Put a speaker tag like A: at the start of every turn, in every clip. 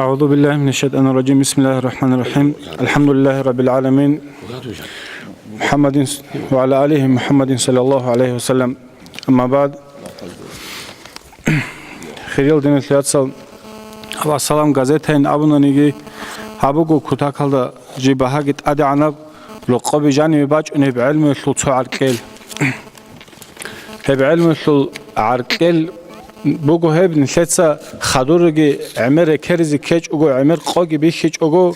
A: أعوذ بالله من الشيطان الرجيم. بسم الله الرحمن الرحيم. الحمد لله رب العالمين. محمد وعلى آله محمد صلى الله عليه وسلم. أما بعد. خير الدين الثلاثة. السلام غزتين أبونا نيجي أبوكو كتاكل جبهة جت أدعنا لقب جاني باج نب علم الثلث عرقل. هب علم الثلث عرقل. بگو هب نشسته خدورگی عمر کریزی کج اوگو عمر قاگی بیخیج اوگو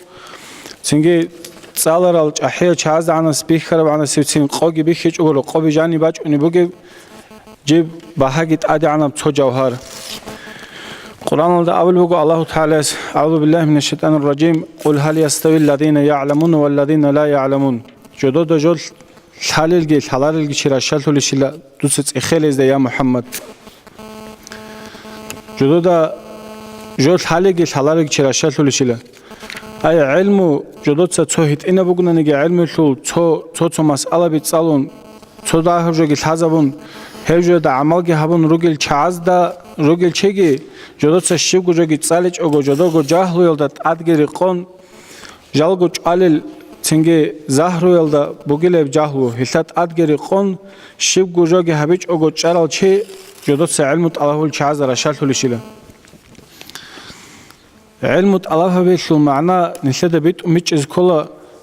A: سنگی سالرال احیا چهارده عناصر بیخره و عناصر سین قاگی بیخیج اوگو لقابی جانی باج اونی بگی جب بهاگیت عادی عناب تو جوهر قرآن الله اول بگو الله تعالی اعوذ بالله من الشیطان الرجیم قل هل يستوي الذين يعلمون والذين لا يعلمون جدو دو جل حلالگی حلالگی چراشل تولیشیلا دوست اخیل از یا محمد جدا دا جد حالیگی حالاریگ چراشل تولیشیلا ای علمو جدا تصوهید اینا بگونه نگه علم تو مسئله بیت سالون تو دا هرجوگی حزبون هرجو دا عملگی هبون روگل چاز دا روگل چگی جدا تصشیب گوجگی سالچ اوگو جدا گو جاهلو یلدت ادگیری قن جالگو چالیل تنگی زهرو یلدا بگیل جاهلو هلت ادگیری قن شیب گوجگی هبیچ اوگو چرال چی جدت علمت الله الشعاز رشال تلشيله علمت الله بيشل معنا نشد بيت ومش كله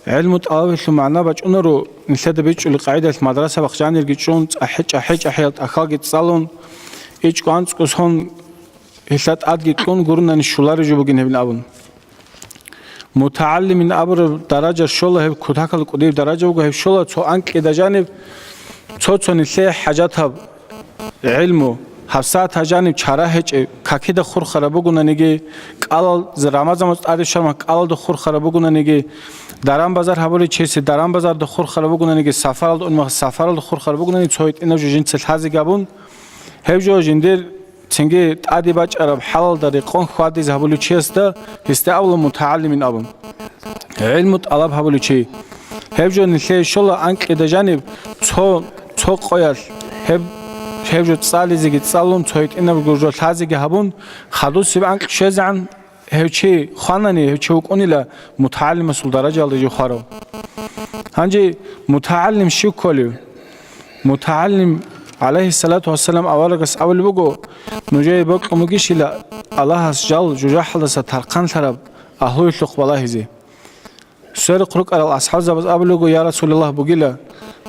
A: علمت الله بيشل معنا بجنرو نشد بيت القاعدة المدرسة بخجان يرجعون أحيات أخاك تصالون إيش كانت كسون هسات أدقي كون قرنا نشولار جوبين هبين أبون متعلم من أبر درجة شوله هب كتاكل قدير درجة وجه شوله تو أنك إذا جانب تو نسيه حاجاتها علمو حفصات هجانب چاره هج کاکی د خور خرابو گوننگی قال زرامازم استاد شما قال د خور خرابو گوننگی درام بازار حوالی چیسی درام بازار د خور خرابو گوننگی سفر اون سفر د خور خرابو گوننگی چویت اینو جنس حزی گابون هجو جندر تنگی عادی باج عرب حلال در قون خوادی زبولو چیست هست اول متعلمین ابون علم طلب حوالی چی هجو نشه شلا انک د جانب تو قویل هب هجوت سالی زیگت سالون تویت اینا بگوجل تازی هبون خدوسی بانک شزعن هچی خاننی هچی وکنیلا متعلم مسئول درجه الدجو خارو هنجی متعلم شو کلیو متعلم عليه الصلاة والسلام أولگس اول بگو نجای بق مگیشیلا الله از جل جوجح لسه ترقان طرف اهوی شق بالایزی سر قرق على الأصحاب زبز أبلغوا يا رسول الله بقيلا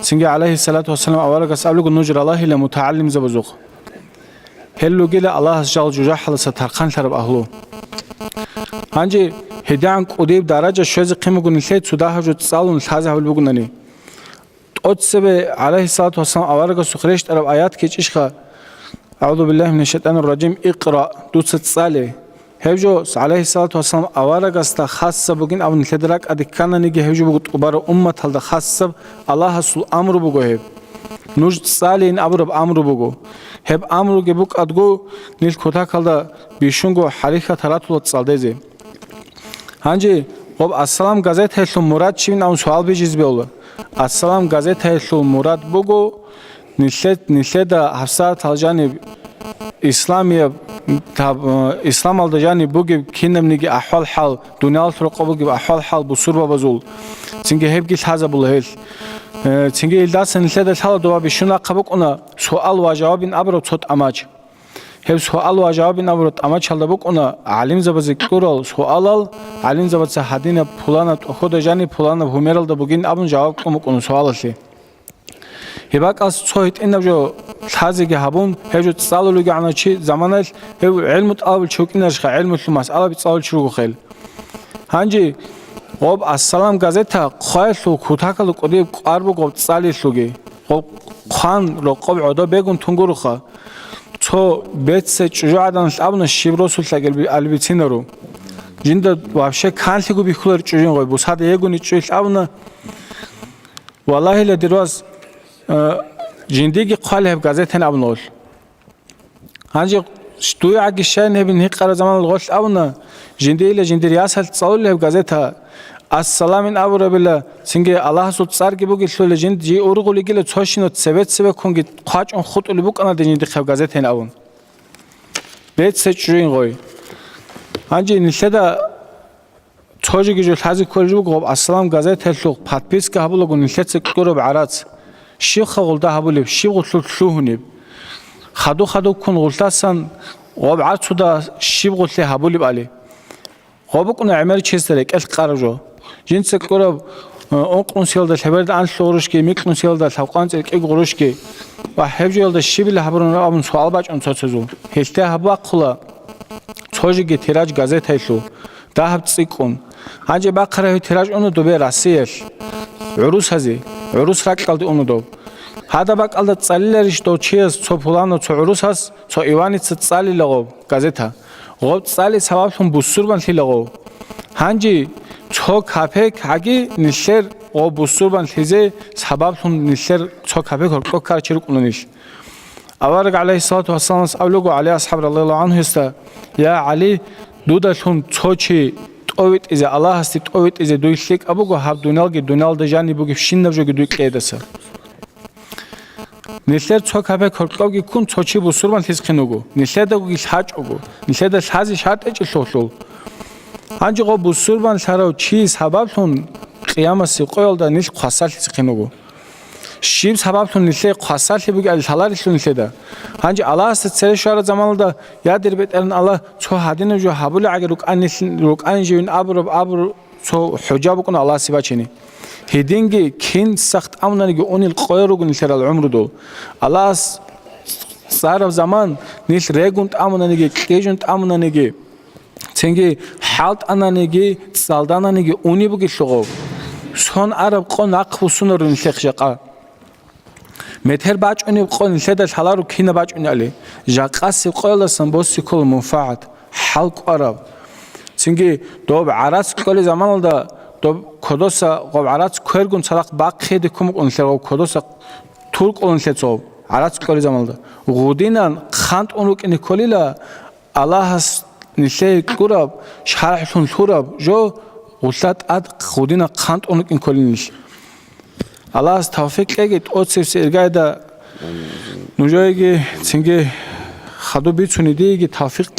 A: سنجي عليه الصلاة والسلام أولك أبلغوا نجر الله إلى متعلم زبزوق هلو قيلا الله جل جوجح لسه ترقان طرف أهلو هنجي هديان قديب درجة شوز قيمة قنيلت سوداها جو تسالون الحازة هول بقناني أتسبه عليه الصلاة والسلام أولك سخريش طرف آيات كيش إشخا أعوذ بالله من الشيطان الرجيم اقرأ دوست تسالي هجو عليه الصلاة والسلام أوارق است خاصة بگین اون تدرک ادکان نگه هجو بگوت عبارة امت هل خاصة الله سل امر بگو هب نوج سالين ابرب امر بگو هب امر که بگ ادگو نیل کتا کلدا بیشونگو حریخ تراتول تسالدهزه هنجی خب السلام گازت هلو مراد چین اون سوال بیجیز بیوله السلام گازت هلو مراد بگو نیلت حفصات هلجانی إسلامية إسلام الدجاني بوجي كنا بنيجي أحوال حال دنيا الفرق بوجي أحوال حال بصور وبزول تيجي هيب جيل هذا بالهيل تيجي الدرس نلتقي الحال دوا بيشونا قبوك أنا سؤال وجواب أبرد صوت أماج هيب سؤال وجواب أبرد أماج هذا بوك أنا علم زبز كورال سؤال علم زبز هدينا بولانا أخذ جاني بولانا بهميرال دبوجين أبن جواب كمك أنا سؤال لي هباك أس صوت إنه جو حازي جهبون هجو تسألوا لقى عنا شيء زمانه هو علم تقابل شوك نرجع علم الخماس على بتسأل شو خيل هنجي قب السلام جزتها خايف لو كتاك لو قديم قارب قب تسألي شوكي قب خان لو قب عدا بيجون تنقول خا تو بيت سجوا عدن أبنا الشبر سول تقل بالبيتين رو جند وابشة كان تيجو بيخلر تجين قب بس هذا يجون يتشيل أبنا والله لدراز جندگی قال هب گازتن ابنول هنجی توی عگشان هبین هیچ قرار زمان الغش ابنا جندی ل جندی ریاست صول هب گازتا السلام این ابو ربلا سنگ الله سوت سر کی بگی شل جند جی اورگولی گل چاشینو سبت کنگی قاچ اون خود ال بک انا جندی خب گازتن ابون بیت سچرین قوی Анжи нилседа цожиги жо лази корижу гоб ассалам газета луг подписка хабулуг нилседсе куроб арац ших гулда хабулиб ших гуллу тлухуниб хаду кун гултасан гоб арцуда ших гулли хабулиб али гоб кун амер честерек эл қаржо жинсе куроб онқун селда хаберда аншлорушки микун селда савқанцек гурушки ва хевжелда шибил хабрун абун суалбач он цоцозу хелте хабақла цожиги тираж газета илу дахаб цикун анже бақара тираж ону добе расиел урус хази урус ракалди ону доб хада бақалда цалилериш до чиз цо пулано цо урус хас цо иваниц цали лаго газета гоб цали сабабун бусурбан лилаго ханжи цо капе каги нилер о бусурбан лизе сабабун нилер цо капе корко карчирк унуниш аварг алейхи салату вассалам авлугу алей асхаб радиаллаху анху иста я али дудалхун цочи товит изе аллах асти товит изе дуйлик абугу хаб дуналги дуналда жани буги шиннавжоги дуйкедаса нилер цо капе коркоги кун цочи бусурбан лиз кинугу ниледа гуги лхачугу ниледа лхази шарт эчи лохлул анжи го бусурбан сарау чи сабабхун қиямаси қойолда нил қасал лиз кинугу шиб сабабтун ниле қасал буги ал халар лун ниледа анжи аллах асти цере шуара заманында я дербетерин аллах цо хадина жо хабули агар рукан живин абр цо худжабу кун аллах сибачини хидинги кин сахт амнаниги онил қойругу нилер ал умруду аллах сарав заман нил регунт амнаниги кежунт амнаниги ценги халт ананиги салдананиги уни буги шугов сон араб қон ақхусунор нилехшақа метер бачуни қон ниледа халару кина бачуни али жақаси қойласан боси кул мунфаат халқ араб ценги доб арац коли заманында доб кодоса гоб арац көргүн салақ бақхеди кум нилер кодоса турк нилецов арац коли заманында гудинан хант унук ини колила аллахас ниле кураб шархун тураб жо улат ад худина хант унук ин колиниш аллах тавфиқ эгит отсевс эргайда нужоги цинге хаду бицунидиги тавфиқ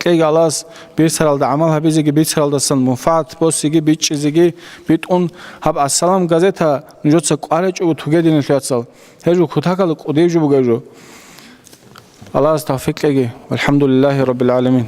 A: эг аллах бисаралда амал хабизиги бисаралдасан муфаат босиги бичизиги битун хаб ассалам газета нужоца қарачу тугедин лятсал хежу хутакал қудевжу бугажу аллах тавфиқ эги алхамдулиллахи раббил аламин.